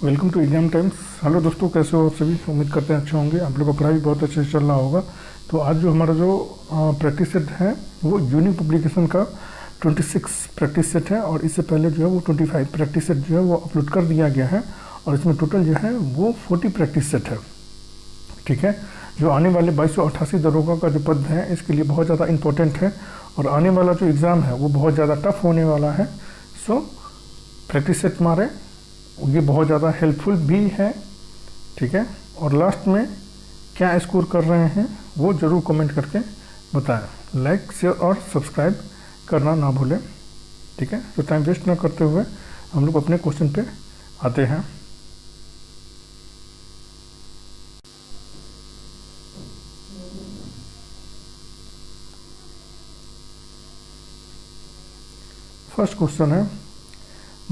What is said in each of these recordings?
Welcome to Exam Times. Hello दोस्तों, कैसे हो आप सभी? उम्मीद करते हैं अच्छे होंगे। आप लोग का पढ़ाई भी बहुत अच्छे से चल रहा होगा। तो आज जो हमारा जो प्रैक्टिस सेट है वो यूनिक पब्लिकेशन का 26 प्रैक्टिस सेट है, और इससे पहले जो है वो 25 प्रैक्टिस सेट जो है वो अपलोड कर दिया गया है, और इसमें टोटल जो है वो 40 प्रैक्टिस सेट है। ठीक है, जो आने वाले 2288 दरोगा का जो पद है इसके लिए बहुत ज़्यादा इंपॉर्टेंट है, और आने वाला जो एग्ज़ाम है वो बहुत ज़्यादा टफ होने वाला है। सो प्रैक्टिस सेट मारे, ये बहुत ज़्यादा हेल्पफुल भी है। ठीक है, और लास्ट में क्या स्कोर कर रहे हैं वो ज़रूर कमेंट करके बताएं। लाइक, शेयर और सब्सक्राइब करना ना भूलें। ठीक है, तो टाइम वेस्ट ना करते हुए हम लोग अपने क्वेश्चन पे आते हैं। फर्स्ट क्वेश्चन है,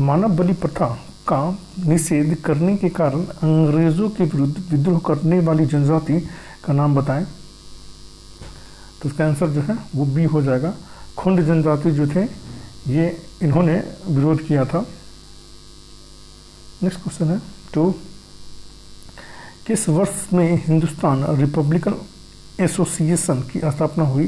मानव बलि प्रथा का निषेध करने के कारण अंग्रेजों के विरुद्ध विद्रोह करने वाली जनजाति का नाम बताएं। तो इसका आंसर जो है वो बी हो जाएगा। खुंड जनजाति जो थे ये इन्होंने विरोध किया था। नेक्स्ट क्वेश्चन है, तो किस वर्ष में हिंदुस्तान रिपब्लिकन एसोसिएशन की स्थापना हुई?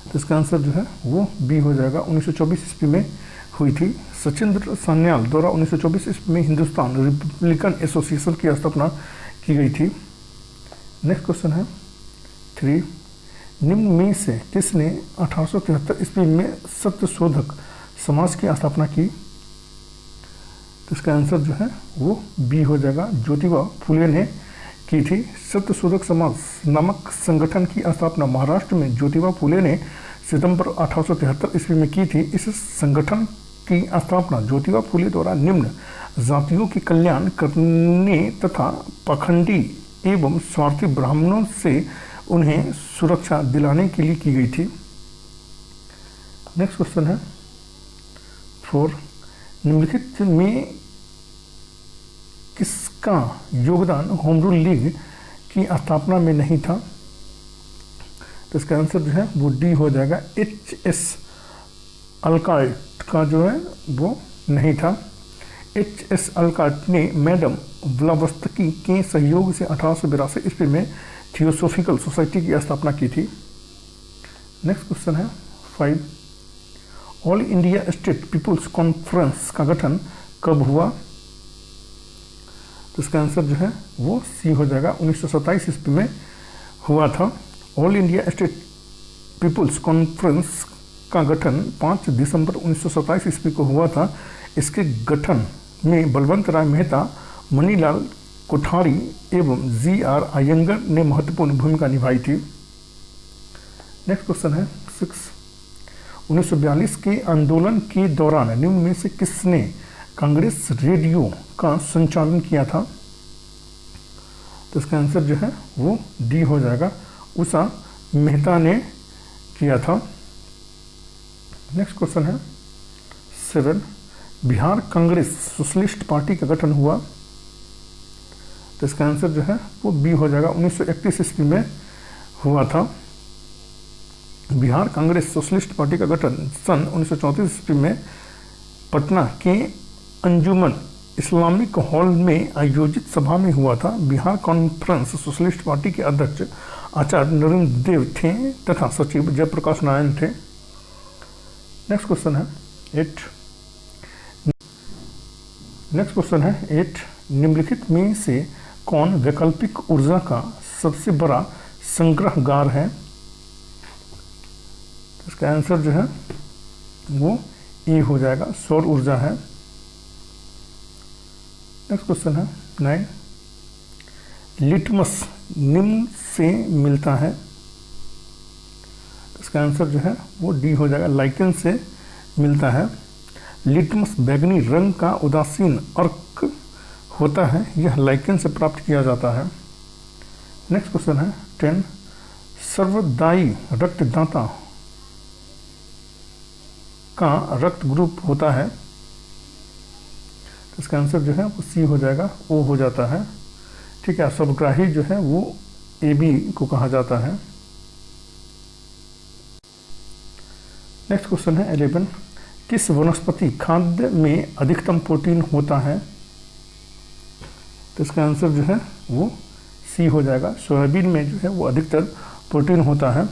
तो इसका आंसर जो है वो बी हो जाएगा। 1924 ईस्वी में हुई थी। सचिंद्र सान्याल द्वारा 1924 ईस्वी में हिंदुस्तान रिपब्लिकन एसोसिएशन की स्थापना की गई थी। नेक्स्ट क्वेश्चन है 3, निम्न में से किसने 1873 ईस्वी में सत्यशोधक समाज की स्थापना की? तो इसका आंसर जो है वो बी हो जाएगा। ज्योतिबा फुले ने की थी। सत्यशोधक समाज नामक संगठन की स्थापना महाराष्ट्र में ज्योतिबा फुले ने सितंबर 1873 ईस्वी में की थी। इस संगठन की स्थापना ज्योतिबा फुले द्वारा निम्न जातियों की कल्याण करने तथा पाखंडी एवं स्वार्थी ब्राह्मणों से उन्हें सुरक्षा दिलाने के लिए की गई थी। नेक्स्ट क्वेश्चन है 4, निम्नलिखित में किसका योगदान होम रूल लीग की स्थापना में नहीं था? तो इसका आंसर जो है वो डी हो जाएगा। H.S. अल्काट का जो है वो नहीं था। H.S. अल्काट ने मैडम ब्लावत्स्की के सहयोग से 1882 ईस्वी में थियोसोफिकल सोसाइटी की स्थापना की थी। नेक्स्ट क्वेश्चन है 5, All India State People's Conference का गठन कब हुआ? तो इसका आंसर जो है वो सी हो जाएगा। 1927 ईस्वी में हुआ था। All India State People's Conference का गठन 5 दिसंबर 1927 ईस्वी को हुआ था। इसके गठन में बलवंत राय मेहता, मणिलाल कोठारी एवं जी.आर. अयंगर ने महत्वपूर्ण भूमिका निभाई थी। नेक्स्ट क्वेश्चन है 6, 1942 के आंदोलन के दौरान निम्न में से किसने कांग्रेस रेडियो का संचालन किया था? तो इसका आंसर जो है वो डी हो जाएगा। उषा मेहता ने किया था। नेक्स्ट क्वेश्चन है 7, बिहार कांग्रेस सोशलिस्ट पार्टी का गठन हुआ? तो इसका आंसर जो है वो बी हो जाएगा। 1931 ईस्वी में हुआ था। बिहार कांग्रेस सोशलिस्ट पार्टी का गठन सन 1934 ईस्वी में पटना के अंजुमन इस्लामिक हॉल में आयोजित सभा में हुआ था। बिहार कॉन्फ्रेंस सोशलिस्ट पार्टी के अध्यक्ष आचार्य नरेंद्र देव थे तथा सचिव जयप्रकाश नारायण थे। नेक्स्ट क्वेश्चन है 8, निम्नलिखित में से कौन वैकल्पिक ऊर्जा का सबसे बड़ा संग्रहगार है? इसका आंसर जो है वो ए हो जाएगा, सौर ऊर्जा है। नेक्स्ट क्वेश्चन है 9, लिटमस निम्न से मिलता है? इसका आंसर जो है वो डी हो जाएगा, लाइकेन से मिलता है। लिटमस बैगनी रंग का उदासीन अर्क होता है, यह लाइकेन से प्राप्त किया जाता है। नेक्स्ट क्वेश्चन है 10, सर्वदायी रक्तदाता का रक्त ग्रुप होता है? इसका आंसर जो है वो सी हो जाएगा, ओ हो जाता है। ठीक है, सबग्राही जो है वो AB को कहा जाता है। नेक्स्ट क्वेश्चन है 11, किस वनस्पति खाद्य में अधिकतम प्रोटीन होता है? तो इसका आंसर जो है वो सी हो जाएगा। सोयाबीन में जो है वो अधिकतर प्रोटीन होता है।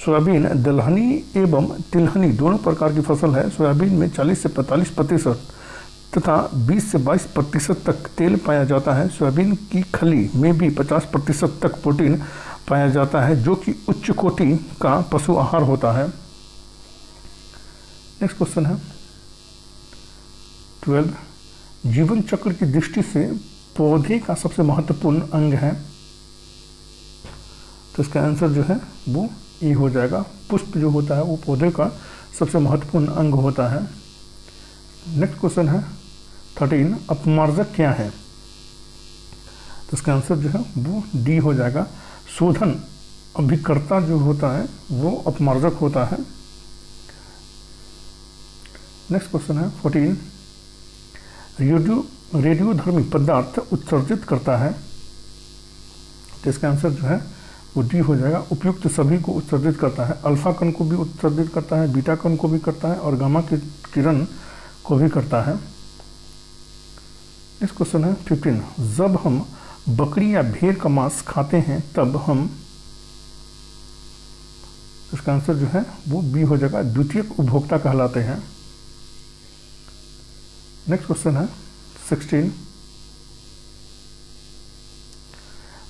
सोयाबीन दलहनी एवं तिलहनी दोनों प्रकार की फसल है। सोयाबीन में 40 से 45% तथा 20 से 22% तक तेल पाया जाता है। सोयाबीन की खली में भी 50% तक प्रोटीन पाया जाता है, जो कि उच्च कोटि का पशु आहार होता है। नेक्स्ट क्वेश्चन है 12, जीवन चक्र की दृष्टि से पौधे का सबसे महत्वपूर्ण अंग है। तो इसका आंसर जो है वो ए हो जाएगा। पुष्प जो होता है वो पौधे का सबसे महत्वपूर्ण अंग होता है। नेक्स्ट क्वेश्चन है 13, अपमार्जक क्या है। तो इसका आंसर जो है वो डी हो जाएगा। शोधन अभिकर्ता जो होता है वो अपमार्जक होता है। नेक्स्ट क्वेश्चन है 14, रेडियोधर्मी पदार्थ उत्सर्जित करता है। तो इसका आंसर जो है वो डी हो जाएगा। उपयुक्त सभी को उत्सर्जित करता है। अल्फा कण को भी उत्सर्जित करता है, बीटा कण को भी करता है और गामा किरण को भी करता है। नेक्स्ट क्वेश्चन है 15, जब हम बकरी या भेड़ का मांस खाते हैं तब हम, इसका आंसर जो है वो बी हो जाएगा, द्वितीयक उपभोक्ता कहलाते हैं। नेक्स्ट क्वेश्चन है 16,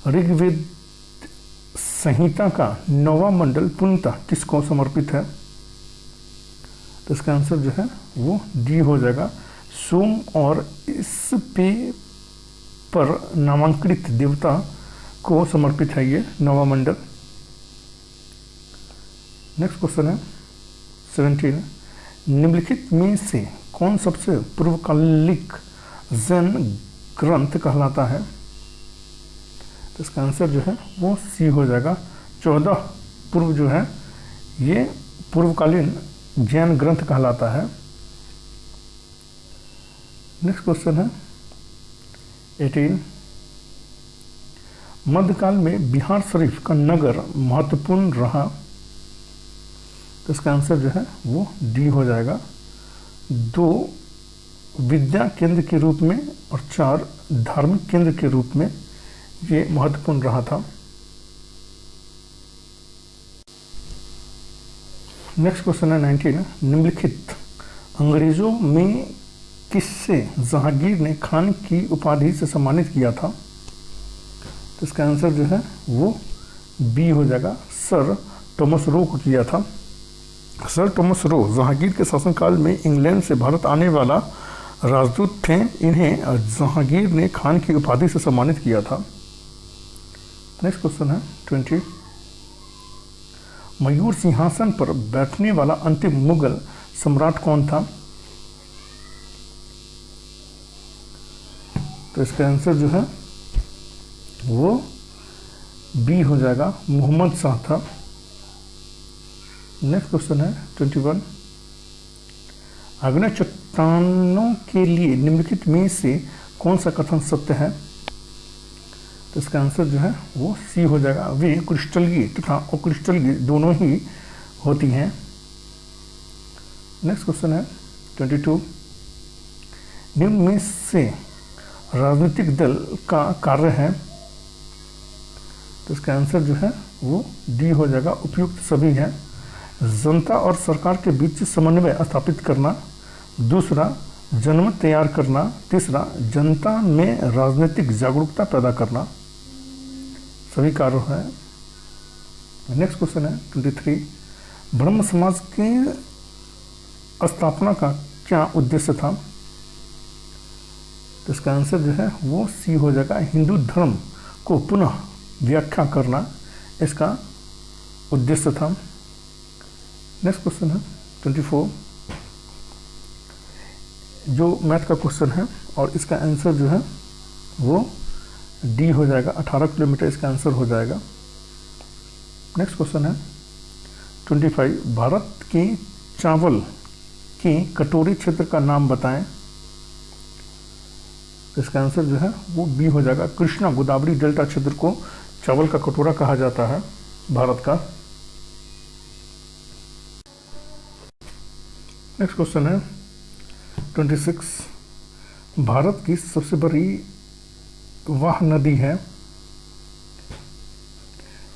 ऋग्वेद संहिता का 9वां मंडल पूर्णतः किसको समर्पित है। तो इसका आंसर जो है वो डी हो जाएगा। सोम और इस पे पर नामांकित देवता को समर्पित है ये 9वां मंडल। नेक्स्ट क्वेश्चन है 17, निम्नलिखित में से कौन सबसे पूर्वकालिक जैन ग्रंथ कहलाता है। तो इसका आंसर जो है वो सी हो जाएगा। 14 पूर्व जो है ये पूर्वकालीन जैन ग्रंथ कहलाता है। नेक्स्ट क्वेश्चन है 18, मध्यकाल में बिहार शरीफ का नगर महत्वपूर्ण रहा। तो इसका आंसर जो है वो डी हो जाएगा। 2 विद्या केंद्र के रूप में और 4 धार्मिक केंद्र के रूप में ये महत्वपूर्ण रहा था। नेक्स्ट क्वेश्चन है 19, निम्नलिखित अंग्रेजों में किससे जहांगीर ने खान की उपाधि से सम्मानित किया था। तो इसका आंसर जो है वो बी हो जाएगा। सर थॉमस रो को किया था। सर थॉमस रो जहांगीर के शासनकाल में इंग्लैंड से भारत आने वाला राजदूत थे। इन्हें जहांगीर ने खान की उपाधि से सम्मानित किया था। नेक्स्ट क्वेश्चन है 20, मयूर सिंहासन पर बैठने वाला अंतिम मुगल सम्राट कौन था। तो इसका आंसर जो है वो बी हो जाएगा, मोहम्मद शाह था। नेक्स्ट क्वेश्चन है 21, आग्नेय चट्टानों के लिए निम्नलिखित में से कौन सा कथन सत्य है। तो इसका आंसर जो है वो सी हो जाएगा। वे क्रिस्टलीय तथा अक्रिस्टलीय दोनों ही होती हैं। नेक्स्ट क्वेश्चन है 22, निम्न में से राजनीतिक दल का कार्य है। तो इसका आंसर जो है वो डी हो जाएगा, उपयुक्त सभी है। जनता और सरकार के बीच समन्वय स्थापित करना, दूसरा जनमत तैयार करना, तीसरा जनता में राजनीतिक जागरूकता पैदा करना, सभी कार्य है। नेक्स्ट क्वेश्चन है 23, ब्रह्म समाज की स्थापना का क्या उद्देश्य था। तो इसका आंसर जो है वो सी हो जाएगा, हिंदू धर्म को पुनः व्याख्या करना इसका उद्देश्य था। नेक्स्ट क्वेश्चन है 24, जो मैथ का क्वेश्चन है और इसका आंसर जो है वो डी हो जाएगा, 18 किलोमीटर इसका आंसर हो जाएगा। नेक्स्ट क्वेश्चन है 25, भारत के चावल के कटोरी क्षेत्र का नाम बताएं। तो इसका आंसर जो है वो बी हो जाएगा, कृष्णा गोदावरी डेल्टा क्षेत्र को चावल का कटोरा कहा जाता है भारत का। नेक्स्ट क्वेश्चन है 26, भारत की सबसे बड़ी वह नदी है,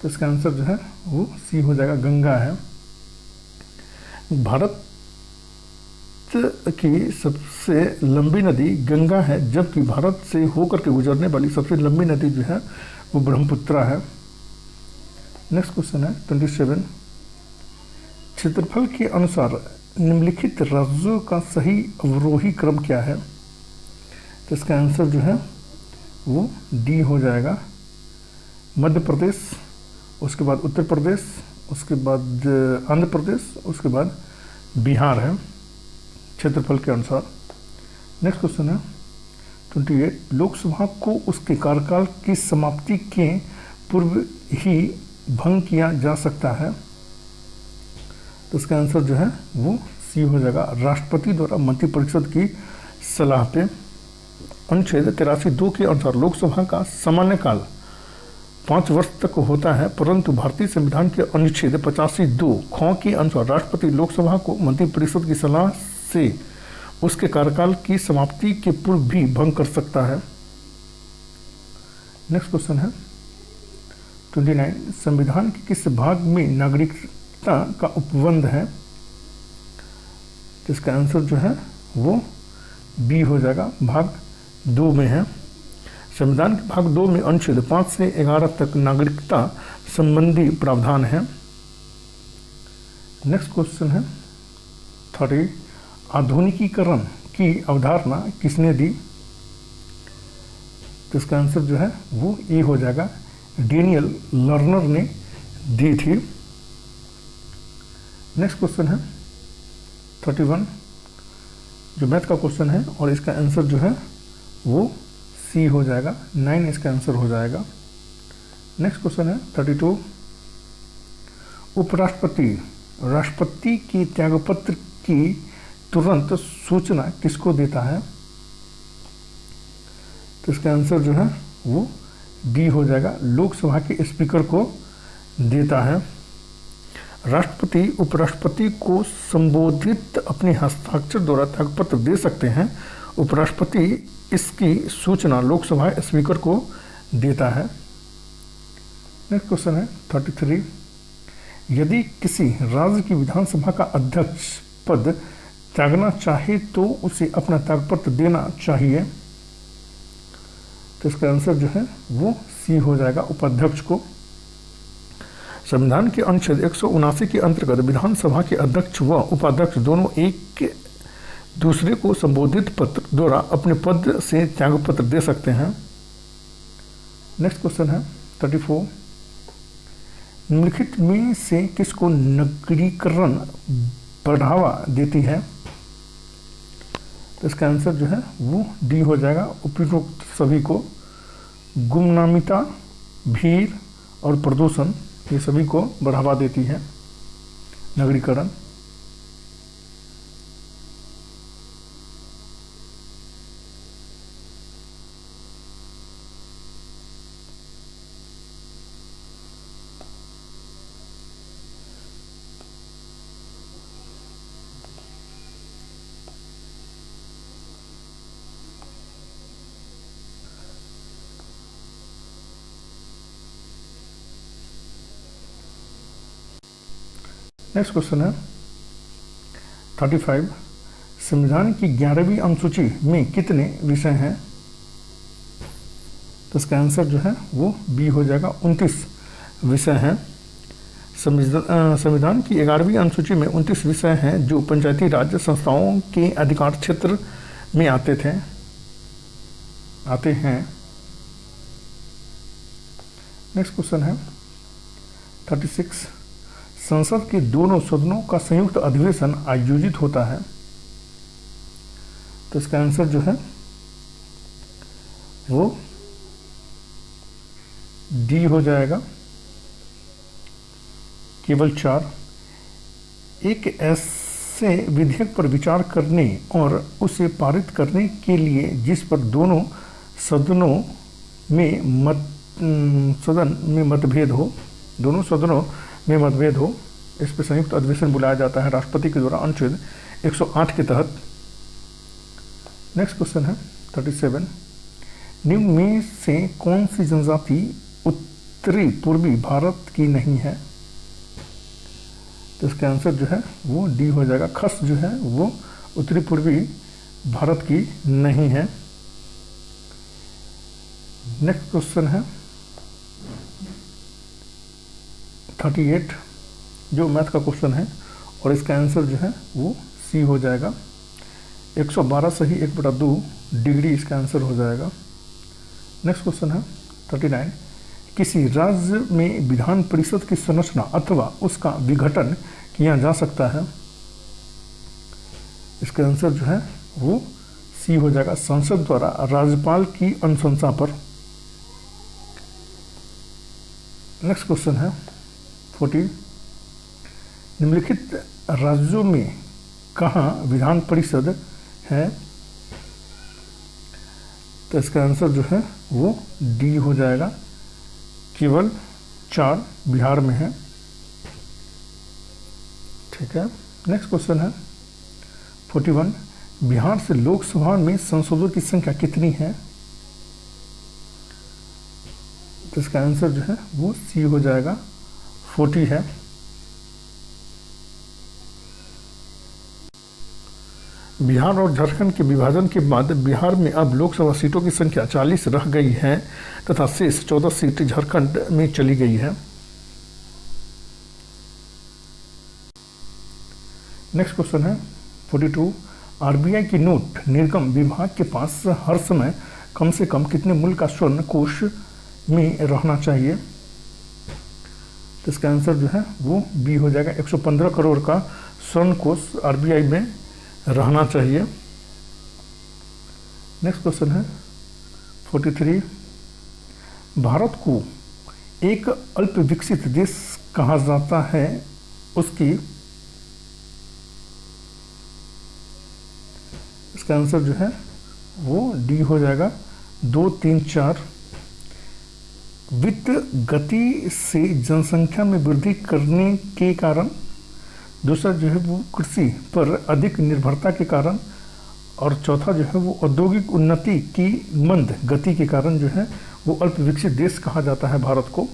तो इसका आंसर जो है वो सी हो जाएगा, गंगा है। भारत की सबसे लंबी नदी गंगा है, जबकि भारत से होकर के गुजरने वाली सबसे लंबी नदी जो है वो ब्रह्मपुत्र है। नेक्स्ट क्वेश्चन है 27, क्षेत्रफल के अनुसार निम्नलिखित राज्यों का सही अवरोही क्रम क्या है? तो इसका आंसर जो है वो डी हो जाएगा, मध्य प्रदेश, उसके बाद उत्तर प्रदेश, उसके बाद आंध्र प्रदेश, उसके बाद बिहार है क्षेत्रफल के अनुसार। नेक्स्ट क्वेश्चन है 28, लोकसभा को उसके कार्यकाल की समाप्ति के पूर्व ही भंग किया जा सकता है, तो इसका आंसर जो है वो सी हो जाएगा, राष्ट्रपति द्वारा मंत्रिपरिषद की सलाह पे। अनुच्छेद 83(2) के अनुसार लोकसभा का सामान्य काल 5 वर्ष तक होता है, परंतु भारतीय संविधान के अनुच्छेद 85(2) के अनुसार राष्ट्रपति लोकसभा को मंत्रिपरिषद की सलाह से उसके कार्यकाल की समाप्ति के पूर्व भी भंग कर सकता है। नेक्स्ट क्वेश्चन है 29, संविधान के किस भाग में नागरिकता का उपबंध है? तो इसका आंसर जो है वो बी हो जाएगा, भाग 2 में है। संविधान के भाग 2 में अनुच्छेद 5 से 11 तक नागरिकता संबंधी प्रावधान है। नेक्स्ट क्वेश्चन है 30, आधुनिकीकरण की अवधारणा किसने दी? तो इसका आंसर जो है वो ए हो जाएगा, डेनियल लर्नर ने दी थी। नेक्स्ट क्वेश्चन है 31, जो मैथ का क्वेश्चन है और इसका आंसर जो है वो सी हो जाएगा, 9 इसका आंसर हो जाएगा। नेक्स्ट क्वेश्चन है 32, उपराष्ट्रपति राष्ट्रपति के त्यागपत्र की तुरंत सूचना किसको देता है? तो इसका आंसर जो है वो डी हो जाएगा, लोकसभा के स्पीकर को देता है। राष्ट्रपति उपराष्ट्रपति को संबोधित अपने हस्ताक्षर द्वारा त्यागपत्र दे सकते हैं। उपराष्ट्रपति इसकी सूचना लोकसभा स्पीकर को देता है। नेक्स्ट क्वेश्चन है 33, यदि किसी राज्य की विधानसभा का अध्यक्ष पद त्यागना चाहे तो उसे अपना त्यागपत्र देना चाहिए, तो इसका आंसर जो है वो सी हो जाएगा, उपाध्यक्ष को। संविधान के अनुच्छेद 179 के अंतर्गत विधानसभा के अध्यक्ष व उपाध्यक्ष दोनों एक दूसरे को संबोधित पत्र द्वारा अपने पद से त्यागपत्र दे सकते हैं। नेक्स्ट क्वेश्चन है 34, निम्नलिखित में से किसको नगरीकरण बढ़ावा देती है? तो इसका आंसर जो है वो डी हो जाएगा, उपयुक्त सभी को। गुमनामिता, भीड़ और प्रदूषण ये सभी को बढ़ावा देती है नगरीकरण। नेक्स्ट क्वेश्चन है 35, संविधान की 11वीं अनुसूची में कितने विषय हैं? तो इसका आंसर जो है वो बी हो जाएगा, 29 विषय हैं। संविधान की 11वीं अनुसूची में 29 विषय हैं जो पंचायती राज संस्थाओं के अधिकार क्षेत्र में आते हैं। नेक्स्ट क्वेश्चन है 36, संसद के दोनों सदनों का संयुक्त अधिवेशन आयोजित होता है, तो इसका आंसर जो है वो डी हो जाएगा, केवल 4। एक ऐसे विधेयक पर विचार करने और उसे पारित करने के लिए जिस पर दोनों सदनों में मतभेद हो, इस पर संयुक्त अधिवेशन बुलाया जाता है राष्ट्रपति के द्वारा अनुच्छेद 108 के तहत। नेक्स्ट क्वेश्चन है 37, निम्न में से कौन सी जनजाति उत्तरी पूर्वी भारत की नहीं है? तो इसका आंसर जो है वो डी हो जाएगा। खस जो है वो उत्तरी पूर्वी भारत की नहीं है। नेक्स्ट क्वेश्चन है 38, जो मैथ का क्वेश्चन है और इसका आंसर जो है वो सी हो जाएगा। 112 सही 1/2 डिग्री इसका आंसर हो जाएगा। नेक्स्ट क्वेश्चन है 39, किसी राज्य में विधान परिषद की संरचना अथवा उसका विघटन किया जा सकता है? इसका आंसर जो है वो सी हो जाएगा, संसद द्वारा राज्यपाल की अनुशंसा पर। नेक्स्ट क्वेश्चन है 40, निम्नलिखित राज्यों में कहाँ विधान परिषद है? तो इसका आंसर जो है वो डी हो जाएगा, केवल 4 बिहार में है। ठीक है। नेक्स्ट क्वेश्चन है 41, बिहार से लोकसभा में सांसदों की संख्या कितनी है? तो इसका आंसर जो है वो सी हो जाएगा, 40 है। बिहार और झारखंड के विभाजन के बाद बिहार में अब लोकसभा सीटों की संख्या 40 रह गई है तथा शेष 14 सीट झारखंड में चली गई है। नेक्स्ट क्वेश्चन है 42, आरबीआई की नोट निर्गम विभाग के पास हर समय कम से कम कितने मूल्य का स्वर्ण कोष में रहना चाहिए? तो इसका आंसर जो है वो बी हो जाएगा, 115 करोड़ का स्वर्ण कोष आरबीआई में रहना चाहिए। नेक्स्ट क्वेश्चन है 43, भारत को एक अल्प विकसित देश कहा जाता है, उसकी इसका आंसर जो है वो डी हो जाएगा, 2, 3, 4। वित्त गति से जनसंख्या में वृद्धि करने के कारण, दूसरा जो है वो कृषि पर अधिक निर्भरता के कारण, और चौथा जो है वो औद्योगिक उन्नति की मंद गति के कारण जो है वो अल्प विकसित देश कहा जाता है भारत को।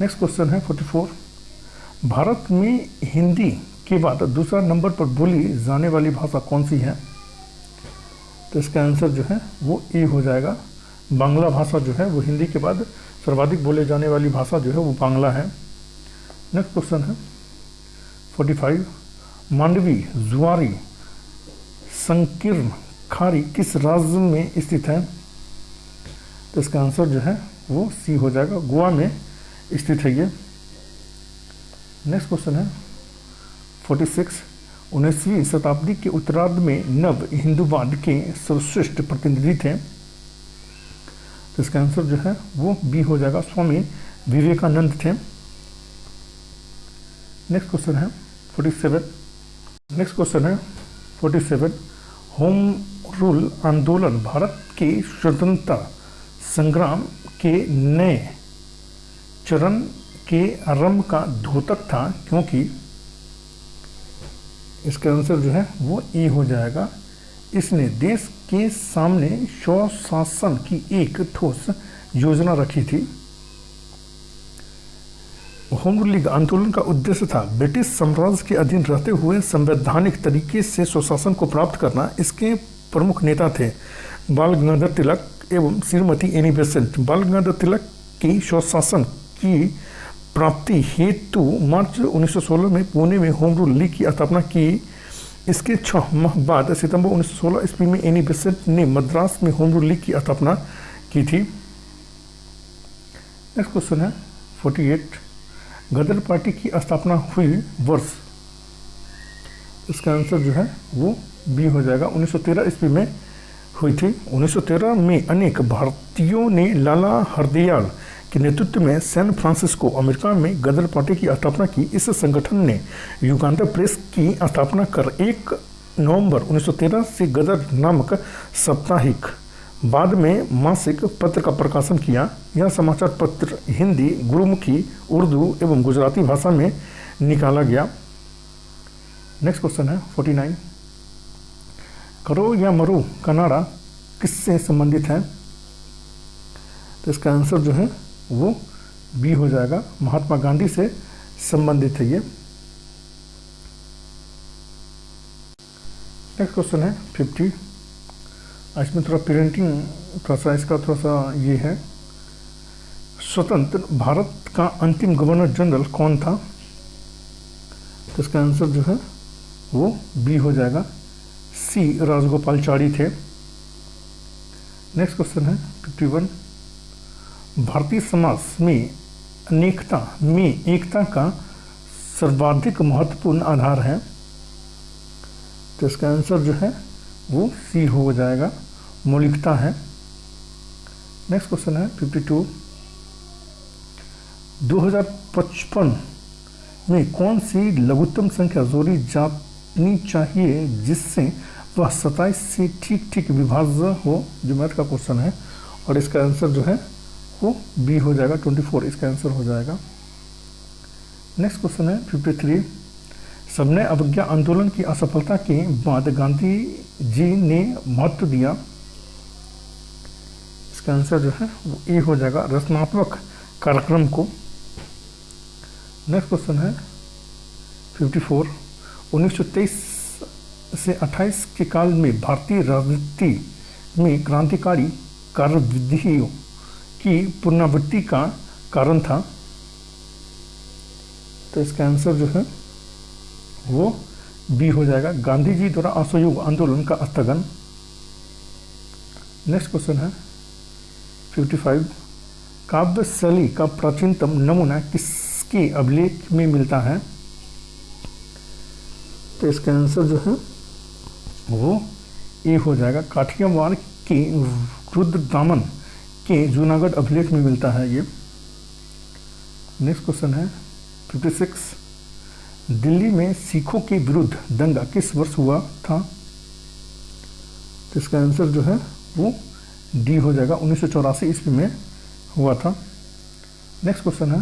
नेक्स्ट क्वेश्चन है 44, भारत में हिंदी के बाद दूसरा नंबर पर बोली जाने वाली भाषा कौन सी है? तो इसका आंसर जो है वो ए हो जाएगा, बांग्ला भाषा जो है वो हिंदी के बाद सर्वाधिक बोले जाने वाली भाषा जो है वो बांग्ला है। नेक्स्ट क्वेश्चन है 45, मांडवी, जुआरी, संकीर्ण खारी किस राज्य में स्थित है? तो इसका आंसर जो है वो सी हो जाएगा, गोवा में स्थित है ये। नेक्स्ट क्वेश्चन है 46, 19वीं शताब्दी के उत्तरार्ध में नव हिंदूवाद के सर्वश्रेष्ठ प्रतिनिधि थे। तो इसका आंसर जो है वो बी हो जाएगा, स्वामी विवेकानंद थे। नेक्स्ट क्वेश्चन है 47, नेक्स्ट क्वेश्चन है 47, होम रूल आंदोलन भारत के स्वतंत्रता संग्राम के नए चरण के आरंभ का द्योतक था, क्योंकि इसका आंसर जो है वो ए हो जाएगा, इसने देश के सामने स्वशासन की एक ठोस योजना रखी थी। होम रूल आंदोलन का उद्देश्य था ब्रिटिश साम्राज्य के अधीन रहते हुए संवैधानिक तरीके से स्वशासन को प्राप्त करना। इसके प्रमुख नेता थे बाल गंगाधर तिलक एवं श्रीमती एनी बेसेंट। बाल गंगाधर तिलक की स्वशासन की प्राप्ति हेतु मार्च 1916 में पुणे में होम रूल लीग की स्थापना की। इसके 6 माह बाद सितंबर 1916 ईस्वी में एनी बेसेंट ने मद्रास में होम रूल लीग की स्थापना की थी। नेक्स्ट क्वेश्चन है 48, गदर पार्टी की स्थापना हुई वर्ष? इसका आंसर जो है वो बी हो जाएगा, 1913 ईस्वी में हुई थी। 1913 में अनेक भारतीयों ने लाला हरदयाल के नेतृत्व में सैन फ्रांसिस्को अमेरिका में गदर पार्टी की स्थापना की। इस संगठन ने युगांतर प्रेस की स्थापना कर 1 नवंबर 1913 से गदर नामक साप्ताहिक, बाद में मासिक पत्र का प्रकाशन किया। यह समाचार पत्र हिंदी, गुरुमुखी, उर्दू एवं गुजराती भाषा में निकाला गया। नेक्स्ट क्वेश्चन है 49, करो या मरो का नारा किससे संबंधित है? तो इसका आंसर जो है वो बी हो जाएगा, महात्मा गांधी से संबंधित है ये। नेक्स्ट क्वेश्चन है 50। इसमें थोड़ा प्रिंटिंग थोड़ा सा इसका थोड़ा सा ये है। स्वतंत्र भारत का अंतिम गवर्नर जनरल कौन था? तो इसका आंसर जो है वो बी हो जाएगा, सी राजगोपालचारी थे। नेक्स्ट क्वेश्चन है 51। भारतीय समाज में अनेकता में एकता का सर्वाधिक महत्वपूर्ण आधार है। तो इसका आंसर जो है वो सी हो जाएगा, मौलिकता है। नेक्स्ट क्वेश्चन है 52। 2055 में कौन सी लघुत्तम संख्या जोड़ी जानी चाहिए जिससे वह 27 से ठीक ठीक विभाज्य हो? जो मैथ का क्वेश्चन है, और इसका आंसर जो है वो बी हो जाएगा, 24 इसका आंसर हो जाएगा। नेक्स्ट क्वेश्चन है 53। सबने अवज्ञा आंदोलन की असफलता के बाद गांधी जी ने महत्व दिया। इसका आंसर जो है वो ए हो जाएगा, रचनात्मक कार्यक्रम को। नेक्स्ट क्वेश्चन है 54। 1923 से 28 के काल में भारतीय राजनीति में क्रांतिकारी कार्यविधियों की पुनरावृत्ति का कारण था। तो इसका आंसर जो है वो बी हो जाएगा, गांधी जी द्वारा असहयोग आंदोलन का स्थगन। नेक्स्ट क्वेश्चन है 55। काव्य शैली का प्राचीनतम नमूना किसके अभिलेख में मिलता है? तो इसका आंसर जो है वो ए हो जाएगा, काठियावाड़ के रुद्रदामन के जूनागढ़ अभिलेख में मिलता है ये। नेक्स्ट क्वेश्चन है 56। दिल्ली में सिखों के विरुद्ध दंगा किस वर्ष हुआ था? तो इसका आंसर जो है वो डी हो जाएगा, 1984 ईस्वी में हुआ था। नेक्स्ट क्वेश्चन है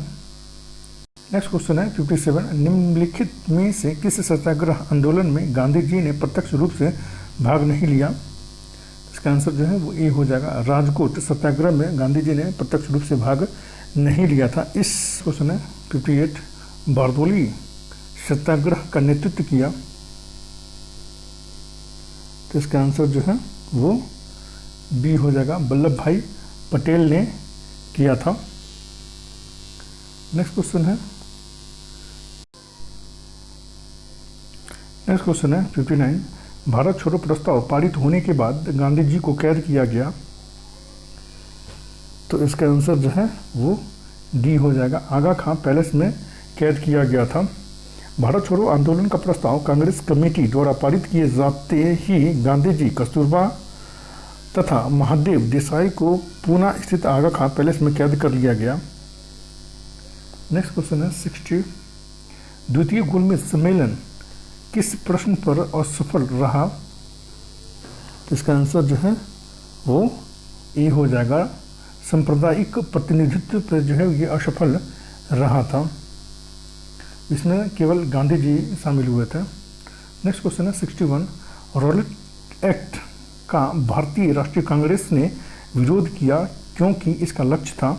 57। निम्नलिखित में से किस सत्याग्रह आंदोलन में गांधी जी ने प्रत्यक्ष रूप से भाग नहीं लिया? इसका आंसर जो है वो ए हो जाएगा, राजकोट सत्याग्रह में गांधी जी ने प्रत्यक्ष रूप से भाग नहीं लिया था। इस क्वेश्चन है 58। बारदोली सत्याग्रह का नेतृत्व किया। तो इसका आंसर जो है वो बी हो जाएगा, वल्लभ भाई पटेल ने किया था। नेक्स्ट क्वेश्चन है 59। भारत छोड़ो प्रस्ताव पारित होने के बाद गांधी जी को कैद किया गया। तो इसका आंसर जो है वो डी हो जाएगा, आगा खां पैलेस में कैद किया गया था। भारत छोड़ो आंदोलन का प्रस्ताव कांग्रेस कमेटी द्वारा पारित किए जाते ही गांधी जी, कस्तूरबा तथा महादेव देसाई को पूना स्थित आगा खां पैलेस में कैद कर लिया गया। नेक्स्ट क्वेश्चन है 60। द्वितीय गोलमेज सम्मेलन किस प्रश्न पर असफल रहा? इसका आंसर जो है वो ए हो जाएगा, सांप्रदायिक प्रतिनिधित्व पर जो है ये असफल रहा था। इसमें केवल गांधी जी शामिल हुए थे। नेक्स्ट क्वेश्चन है 61। रॉलेट एक्ट का भारतीय राष्ट्रीय कांग्रेस ने विरोध किया क्योंकि इसका लक्ष्य था?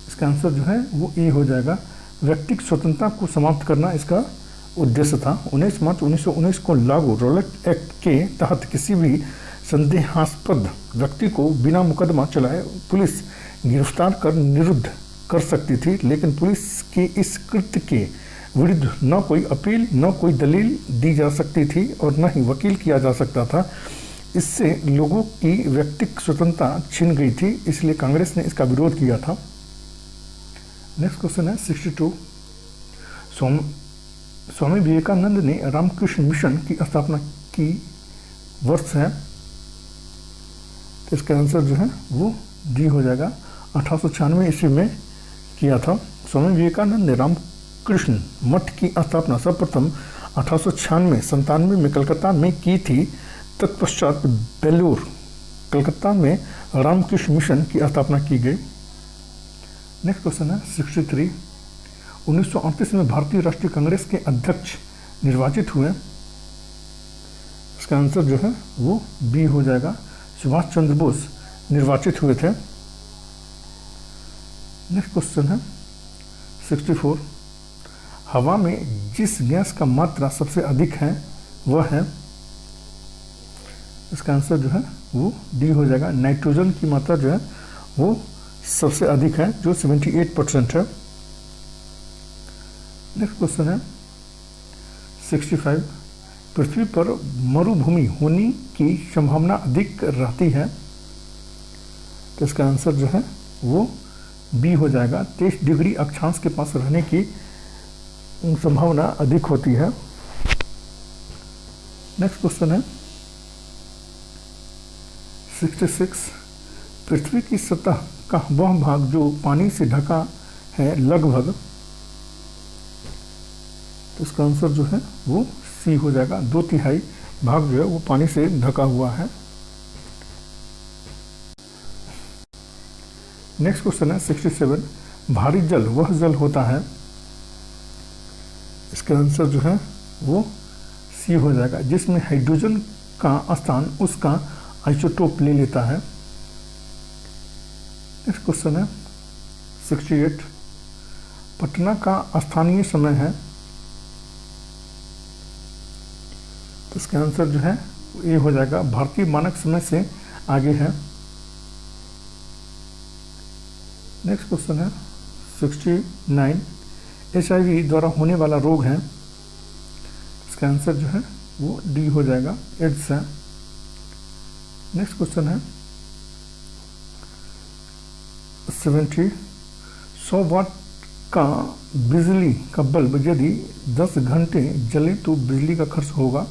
इसका आंसर जो है वो ए हो जाएगा, व्यक्तिगत स्वतंत्रता को समाप्त करना इसका उद्देश्य था। 19 मार्च 1919 को लागू रॉलेट एक्ट के तहत किसी भी संदेहास्पद व्यक्ति को बिना मुकदमा चलाए पुलिस गिरफ्तार कर निरुद्ध कर सकती थी, लेकिन पुलिस के इस कृत्य के विरुद्ध न कोई अपील, न कोई दलील दी जा सकती थी और न ही वकील किया जा सकता था। इससे लोगों की व्यक्तिगत स्वतंत्रता छिन गई थी, इसलिए कांग्रेस ने इसका विरोध किया था। नेक्स्ट क्वेश्चन है 62। स्वामी विवेकानंद ने रामकृष्ण मिशन की स्थापना की वर्ष है? इसका आंसर जो है वो डी हो जाएगा, 1896 ईस्वी में किया था। स्वामी विवेकानंद ने रामकृष्ण मठ की स्थापना सर्वप्रथम 1896-97 में कलकत्ता में की थी। तत्पश्चात बेलूर कलकत्ता में रामकृष्ण मिशन की स्थापना की गई। नेक्स्ट क्वेश्चन है 63। 1938 में भारतीय राष्ट्रीय कांग्रेस के अध्यक्ष निर्वाचित हुए। इसका इसका आंसर जो है वो बी हो जाएगा, सुभाष चंद्र बोस निर्वाचित हुए थे। नेक्स्ट क्वेश्चन है 64, हवा में जिस गैस का मात्रा सबसे अधिक है वह है, इसका आंसर जो है वो डी हो जाएगा, नाइट्रोजन की मात्रा जो है वो सबसे अधिक है जो 78% है। नेक्स्ट क्वेश्चन है 65, पृथ्वी पर मरुभूमि होने की संभावना अधिक रहती है, तो इसका आंसर जो है वो बी हो जाएगा, 23 डिग्री अक्षांश के पास रहने की संभावना अधिक होती है। नेक्स्ट क्वेश्चन है 66, पृथ्वी की सतह का वह भाग जो पानी से ढका है लगभग, तो इसका आंसर जो है वो सी हो जाएगा, 2/3 भाग जो है वो पानी से ढका हुआ है। नेक्स्ट क्वेश्चन है 67, भारी जल वह जल होता है, इसका आंसर जो है वो सी हो जाएगा, जिसमें हाइड्रोजन का स्थान उसका आइसोटोप ले लेता है। नेक्स्ट क्वेश्चन है 68, पटना का स्थानीय समय है, तो इसका आंसर जो है ये हो जाएगा, भारतीय मानक समय से आगे है। नेक्स्ट क्वेश्चन है 69, HIV द्वारा होने वाला रोग है, इसका आंसर जो है वो डी हो जाएगा, एड्स है। नेक्स्ट क्वेश्चन है 70, 100 वाट का बिजली का बल्ब यदि 10 घंटे जले तो बिजली का खर्च होगा,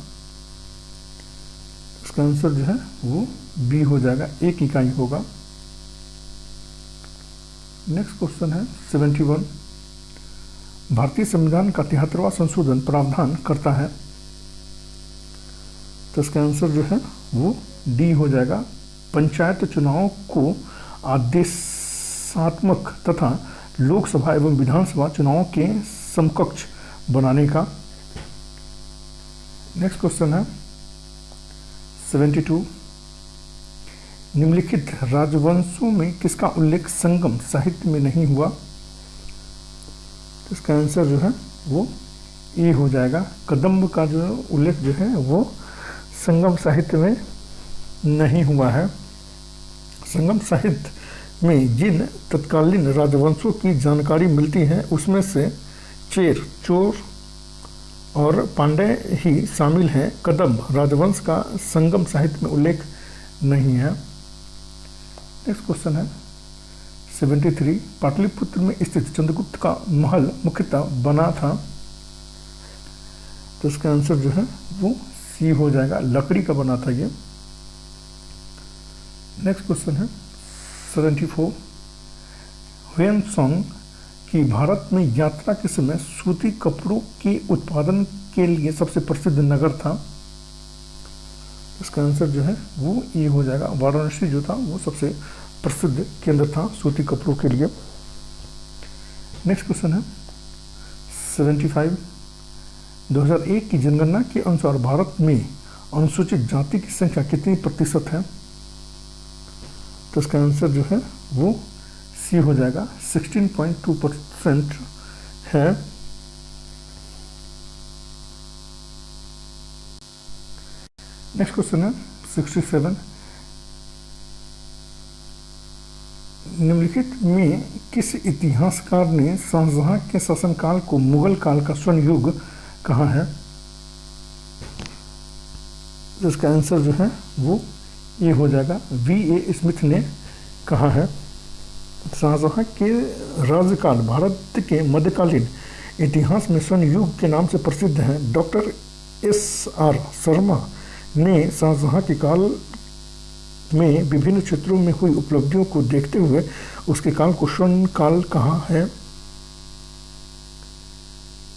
इसका आंसर जो है वो बी हो जाएगा, 1 इकाई होगा। नेक्स्ट क्वेश्चन है 71, भारतीय संविधान का 73वां संशोधन प्रावधान करता है, तो इसका आंसर जो है वो डी हो जाएगा, पंचायत चुनावों को आदेशात्मक तथा लोकसभा एवं विधानसभा चुनावों के समकक्ष बनाने का। नेक्स्ट क्वेश्चन है 72, निम्नलिखित राजवंशों में किसका उल्लेख संगम साहित्य में नहीं हुआ, तो इसका आंसर जो है वो ए हो जाएगा, कदम्ब का जो उल्लेख जो है वो संगम साहित्य में नहीं हुआ है। संगम साहित्य में जिन तत्कालीन राजवंशों की जानकारी मिलती है उसमें से चेर, चोर और पांड्य ही शामिल हैं, कदम्ब राजवंश का संगम साहित्य में उल्लेख नहीं है। नेक्स्ट क्वेश्चन है 73, पाटलिपुत्र में स्थित चंद्रगुप्त का महल मुख्यतः बना था, तो इसका आंसर जो है वो सी हो जाएगा, लकड़ी का बना था ये। नेक्स्ट क्वेश्चन है 74, ह्वेनसांग की भारत में यात्रा के समय सूती कपड़ों के उत्पादन के लिए सबसे प्रसिद्ध नगर था, इसका आंसर जो है वो ये हो जाएगा, वाराणसी जो था वो सबसे प्रसिद्ध केंद्र था सूती कपड़ों के लिए। नेक्स्ट क्वेश्चन है 75, 2001 की जनगणना के अनुसार भारत में अनुसूचित जाति की संख्या कितनी प्रतिशत है, तो इसका आंसर जो है वो सी हो जाएगा, 16.2% है। नेक्स्ट क्वेश्चन है 67, निम्नलिखित में किस इतिहासकार ने शाहजहां के शासनकाल को मुगल काल का स्वर्ण युग कहा है, इसका आंसर जो है वो ये हो जाएगा, V.A. स्मिथ ने कहा है। शाहजहां के राज्यकाल भारत के मध्यकालीन इतिहास में स्वर्ण युग के नाम से प्रसिद्ध हैं। Doctor S.R. शर्मा ने शाहजहां के काल में विभिन्न क्षेत्रों में हुई उपलब्धियों को देखते हुए उसके काल को स्वर्ण काल कहा है।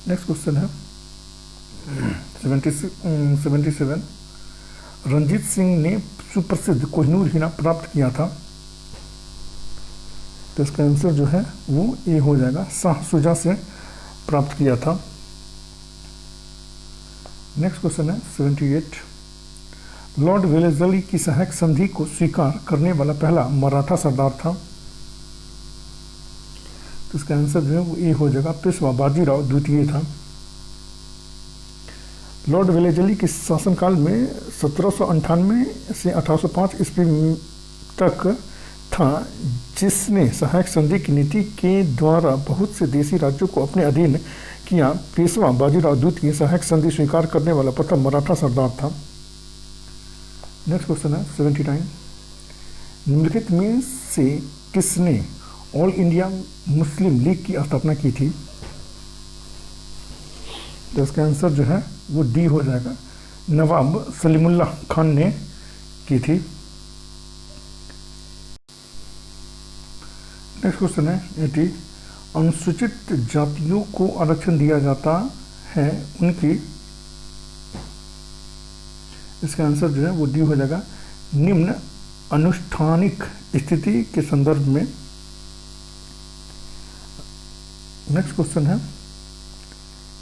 नेक्स्ट क्वेश्चन है 77, रंजीत सिंह ने सुप्रसिद्ध कोहिनूर हीरा प्राप्त किया था, तो इसका आंसर जो है वो ए हो जाएगा, शाह शुजा से प्राप्त किया था। नेक्स्ट क्वेश्चन है 78, लॉर्ड वेलेस्ली की सहायक संधि को स्वीकार करने वाला पहला मराठा सरदार था। तो इसका आंसर जो है वो ए हो जाएगा, पेशवा बाजीराव द्वितीय था। लॉर्ड वेलेस्ली के शासनकाल में 1798 से 1805 ईस्वी तक था, जिसने सहायक संधि की नीति के द्वारा बहुत से देशी राज्यों को अपने अधीन किया। पेशवा बाजीराव द्वितीय सहायक संधि स्वीकार करने वाला प्रथम मराठा सरदार था। नेक्स्ट क्वेश्चन है 79, निम्नलिखित में से किसने ऑल इंडिया मुस्लिम लीग की स्थापना की थी? तो इसका आंसर जो है वो डी हो जाएगा, नवाब सलीमुल्लाह खान ने की थी। नेक्स्ट क्वेश्चन है 80, अनुसूचित जातियों को आरक्षण दिया जाता है उनकी, इसका आंसर जो है वो डी हो जाएगा, निम्न अनुष्ठानिक स्थिति के संदर्भ में। नेक्स्ट क्वेश्चन है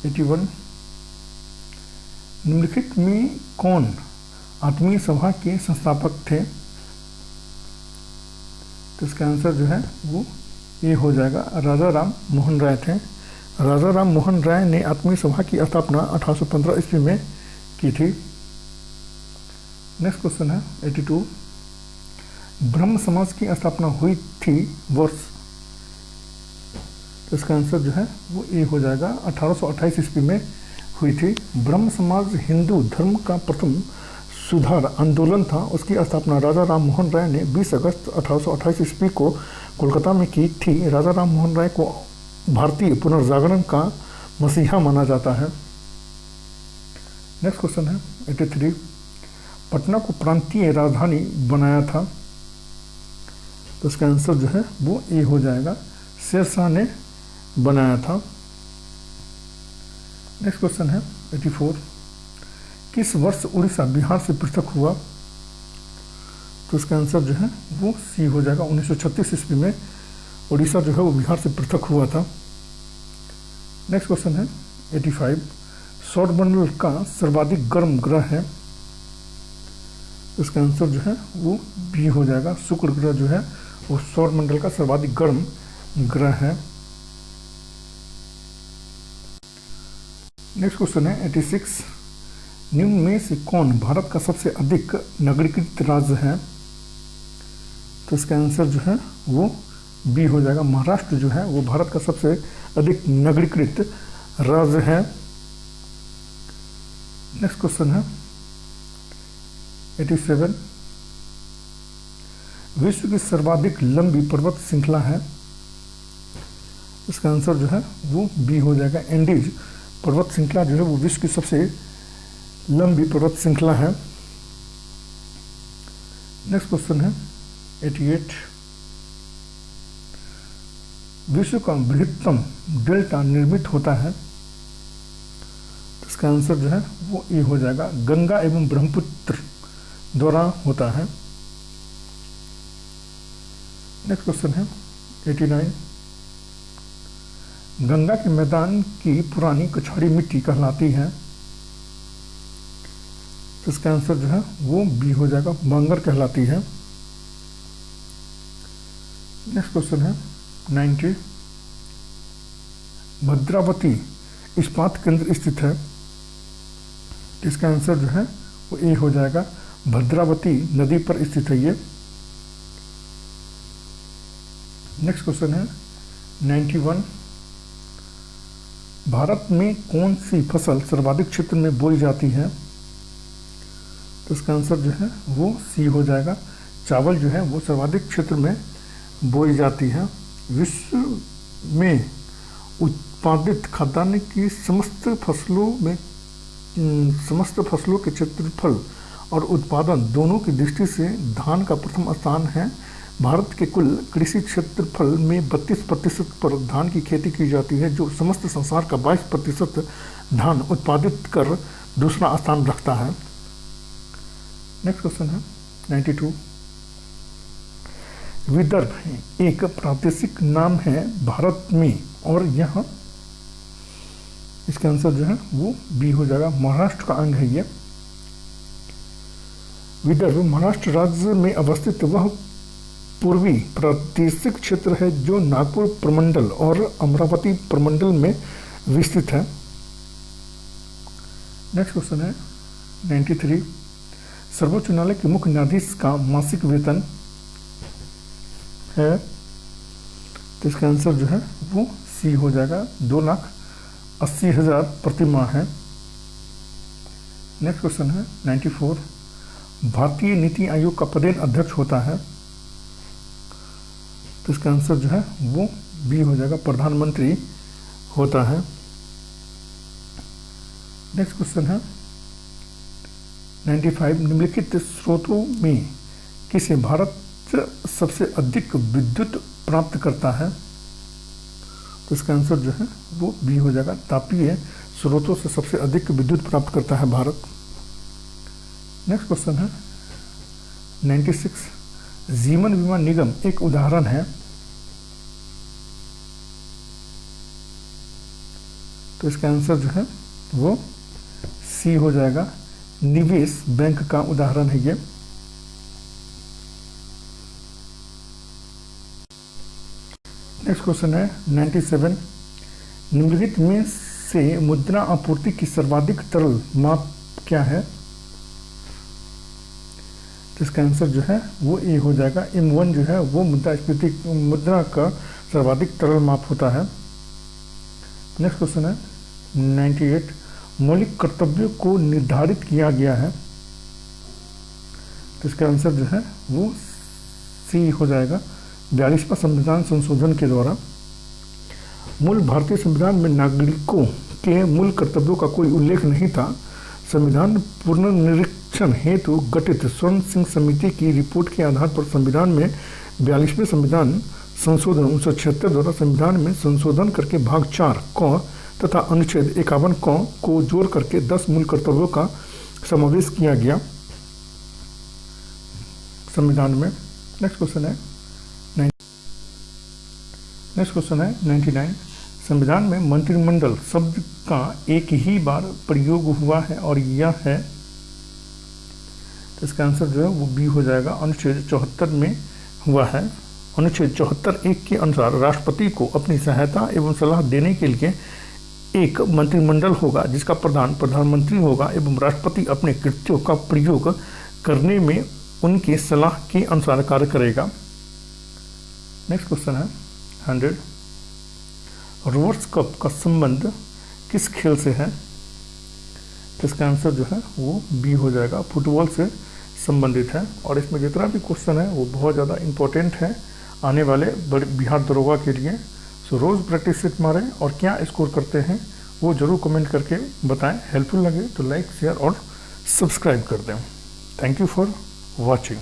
81, निम्नलिखित में कौन आत्मीय सभा के संस्थापक थे? तो इसका आंसर जो है वो ये हो जाएगा, राजा राम मोहन राय थे। राजा राम मोहन राय ने आत्मीय सभा की स्थापना 1815 ईस्वी में की थी। नेक्स्ट क्वेश्चन है 82, ब्रह्म समाज की स्थापना हुई थी वर्ष? तो इसका आंसर जो है वो ए हो जाएगा, 1828 ईस्वी में हुई थी। ब्रह्म समाज हिंदू धर्म का प्रथम सुधार आंदोलन था। उसकी स्थापना राजा राम मोहन राय ने 20 अगस्त 1828 ईस्वी को कोलकाता में की थी। राजा राम मोहन राय को भारतीय पुनर्जागरण का मसीहा माना जाता है। नेक्स्ट क्वेश्चन है 83, पटना को प्रांतीय राजधानी बनाया था? तो इसका आंसर जो है वो ए हो जाएगा, शेरशाह ने बनाया था। नेक्स्ट क्वेश्चन है 84, किस वर्ष उड़ीसा बिहार से पृथक हुआ? तो इसका आंसर जो है वो सी हो जाएगा, 1936 ईस्वी में उड़ीसा जो है वो बिहार से पृथक हुआ था। नेक्स्ट क्वेश्चन है 85, सौरमंडल का सर्वाधिक गर्म ग्रह है? इसका आंसर जो है वो बी हो जाएगा, शुक्र ग्रह जो है वो सौरमंडल का सर्वाधिक गर्म ग्रह है। नेक्स्ट क्वेश्चन है 86, निम्न में से कौन भारत का सबसे अधिक नगरीकृत राज्य है? तो इसका आंसर जो है वो बी हो जाएगा, महाराष्ट्र जो है वो भारत का सबसे अधिक नगरीकृत राज्य है। नेक्स्ट क्वेश्चन है 87, विश्व की सर्वाधिक लंबी पर्वत श्रृंखला है? इसका आंसर जो है वो बी हो जाएगा, एंडीज पर्वत श्रृंखला जो है वो विश्व की सबसे लंबी पर्वत श्रृंखला है। नेक्स्ट क्वेश्चन है 88, विश्व का बृहत्तम डेल्टा निर्मित होता है? इसका आंसर जो है वो ए हो जाएगा, गंगा एवं ब्रह्मपुत्र द्वारा होता है। नेक्स्ट क्वेश्चन है 89, गंगा के मैदान की पुरानी कछाड़ी मिट्टी कहलाती है? तो इसका आंसर जो है वो बी हो जाएगा, बांगर कहलाती है। नेक्स्ट क्वेश्चन है 90, भद्रावती इस्पात केंद्र स्थित है? इसका आंसर जो है वो ए हो जाएगा, भद्रावती नदी पर स्थित है ये। नेक्स्ट क्वेश्चन है 91, भारत में कौन सी फसल सर्वाधिक क्षेत्र में बोई जाती है? तो इसका आंसर जो है वो सी हो जाएगा, चावल जो है वो सर्वाधिक क्षेत्र में बोई जाती है। विश्व में उत्पादित खाद्यान्न की समस्त फसलों के क्षेत्रफल और उत्पादन दोनों की दृष्टि से धान का प्रथम स्थान है। भारत के कुल कृषि क्षेत्रफल में 32% पर धान की खेती की जाती है, जो समस्त संसार का 22% धान उत्पादित कर दूसरा स्थान रखता है। नेक्स्ट क्वेश्चन है 92, विदर्भ एक प्रादेशिक नाम है भारत में और यह, इसका आंसर जो है वो बी हो जाएगा, महाराष्ट्र का अंग है ये। विदर्भ महाराष्ट्र राज्य में अवस्थित वह पूर्वी प्रादेशिक क्षेत्र है जो नागपुर प्रमंडल और अमरावती प्रमंडल में विस्तृत है। नेक्स्ट क्वेश्चन है 93, सर्वोच्च न्यायालय के मुख्य न्यायाधीश का मासिक वेतन है, तो इसका आंसर जो है वो सी हो जाएगा, 2,80,000 प्रति माह है। नेक्स्ट क्वेश्चन है 94, भारतीय नीति आयोग का पदेन अध्यक्ष होता है, तो इसका आंसर जो है वो बी हो जाएगा, प्रधानमंत्री होता है। नेक्स्ट क्वेश्चन है 95, निम्नलिखित स्रोतों में किसे भारत सबसे अधिक विद्युत प्राप्त करता है, तो इसका आंसर जो है वो बी हो जाएगा, तापीय स्रोतों से सबसे अधिक विद्युत प्राप्त करता है भारत। नेक्स्ट क्वेश्चन है 96, जीवन बीमा निगम एक उदाहरण है, तो इसका आंसर जो है वो सी हो जाएगा, निवेश बैंक का उदाहरण है ये। नेक्स्ट क्वेश्चन है 97, निम्नलिखित में से मुद्रा आपूर्ति की सर्वाधिक तरल माप क्या है, तो इसका आंसर जो है वो ए हो जाएगा, M1 जो है वो मुद्रा का सर्वाधिक तरल माप होता है। नेक्स्ट क्वेश्चन है 98, मौलिक कर्तव्यों को निर्धारित किया गया है, तो इसका आंसर जो है वो सी हो जाएगा, 42वां संविधान संशोधन के द्वारा। मूल भारतीय संविधान में नागरिकों के मूल कर्तव्यों का कोई उल्लेख नहीं था। संविधान पुनर्निरीक्षण हेतु गठित स्वर्ण सिंह समिति की रिपोर्ट के आधार पर संविधान में 42वें संविधान संशोधन 1976 द्वारा संविधान में संशोधन करके भाग 4 क तथा अनुच्छेद 51 क को जोड़ करके 10 मूल कर्तव्यों का समावेश किया गया संविधान में। नेक्स्ट क्वेश्चन है 99, संविधान में मंत्रिमंडल शब्द का एक ही बार प्रयोग हुआ है और यह है, तो इसका आंसर जो है वो बी हो जाएगा, अनुच्छेद 74 में हुआ है। अनुच्छेद 74(1) के अनुसार राष्ट्रपति को अपनी सहायता एवं सलाह देने के लिए एक मंत्रिमंडल होगा जिसका प्रधान प्रधानमंत्री होगा एवं राष्ट्रपति अपने कृत्यों का प्रयोग करने में उनकी सलाह के अनुसार कार्य करेगा। नेक्स्ट क्वेश्चन है 100, रोवर्स कप का संबंध किस खेल से है, तो इसका आंसर जो है वो बी हो जाएगा, फुटबॉल से संबंधित है। और इसमें जितना भी क्वेश्चन है वो बहुत ज़्यादा इम्पोर्टेंट है आने वाले बिहार दरोगा के लिए। सो रोज़ प्रैक्टिस सेट मारें और क्या स्कोर करते हैं वो ज़रूर कमेंट करके बताएं। हेल्पफुल लगे तो लाइक शेयर और सब्सक्राइब कर दें। Thank you for watching.